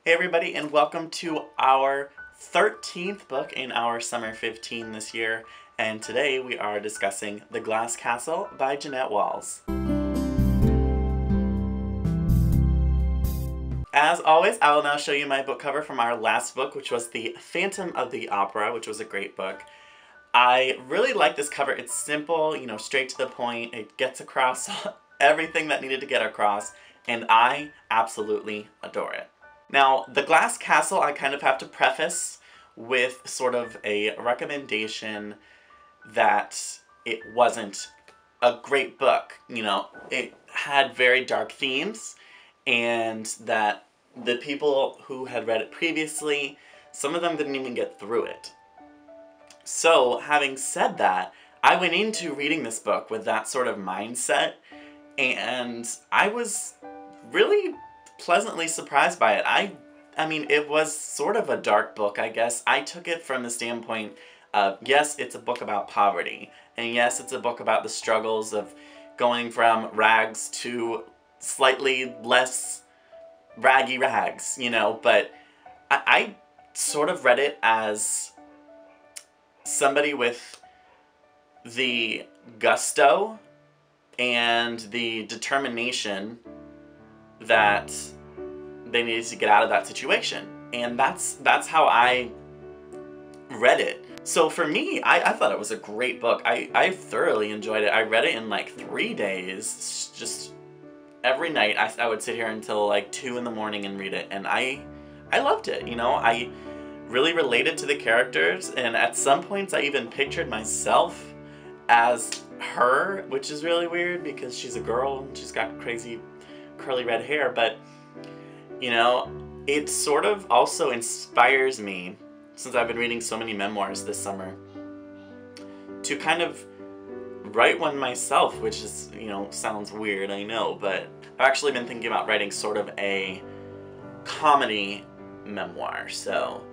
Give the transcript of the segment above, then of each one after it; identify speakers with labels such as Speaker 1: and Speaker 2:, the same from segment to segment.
Speaker 1: Hey everybody, and welcome to our 13th book in our Summer 15 this year, and today we are discussing The Glass Castle by Jeannette Walls. As always, I will now show you my book cover from our last book, which was The Phantom of the Opera, which was a great book. I really like this cover. It's simple, straight to the point. It gets across everything that needed to get across, and I absolutely adore it. Now, The Glass Castle, I kind of have to preface with sort of a recommendation that it wasn't a great book. It had very dark themes, and that the people who had read it previously, some of them didn't even get through it. So, having said that, I went into reading this book with that sort of mindset, and I was really pleasantly surprised by it. I mean, it was sort of a dark book, I guess. I took it from the standpoint of, yes, it's a book about poverty, and yes, it's a book about the struggles of going from rags to slightly less raggy rags, but I sort of read it as somebody with the gusto and the determination that they needed to get out of that situation. And that's how I read it. So for me, I thought it was a great book. I thoroughly enjoyed it. I read it in like 3 days. Just every night I would sit here until like 2 in the morning and read it. And I loved it, I really related to the characters, and at some points I even pictured myself as her, which is really weird because she's a girl and she's got crazy curly red hair, but it sort of also inspires me, since I've been reading so many memoirs this summer, to kind of write one myself, which is, sounds weird, I know, but I've actually been thinking about writing sort of a comedy memoir, so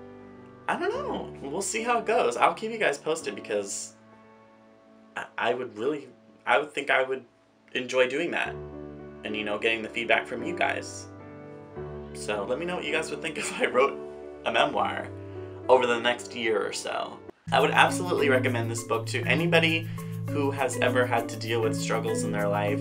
Speaker 1: I don't know. We'll see how it goes. I'll keep you guys posted because I would think I would enjoy doing that. And, getting the feedback from you guys. So let me know what you guys would think if I wrote a memoir over the next year or so. I would absolutely recommend this book to anybody who has ever had to deal with struggles in their life,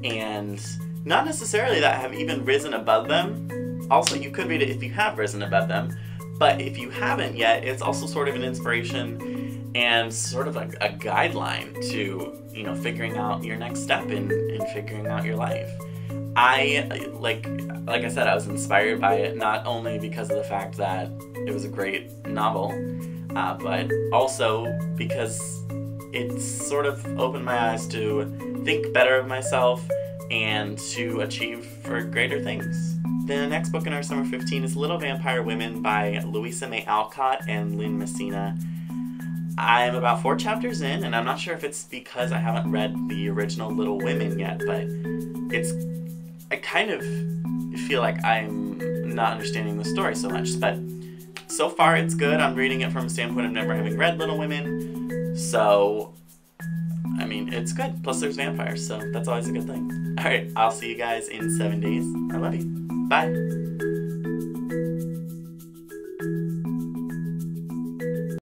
Speaker 1: and not necessarily that have even risen above them. Also, you could read it if you have risen above them, but if you haven't yet, it's also sort of an inspiration and sort of a guideline to, figuring out your next step in figuring out your life. Like I said, I was inspired by it, not only because of the fact that it was a great novel, but also because it sort of opened my eyes to think better of myself and to achieve for greater things. The next book in our Summer 15 is Little Vampire Women by Louisa May Alcott and Lynn Messina. I'm about 4 chapters in, and I'm not sure if it's because I haven't read the original Little Women yet, but I kind of feel like I'm not understanding the story so much, but so far it's good. I'm reading it from a standpoint of never having read Little Women, so I mean, it's good. Plus there's vampires, so that's always a good thing. Alright, I'll see you guys in 7 days. I love you. Bye!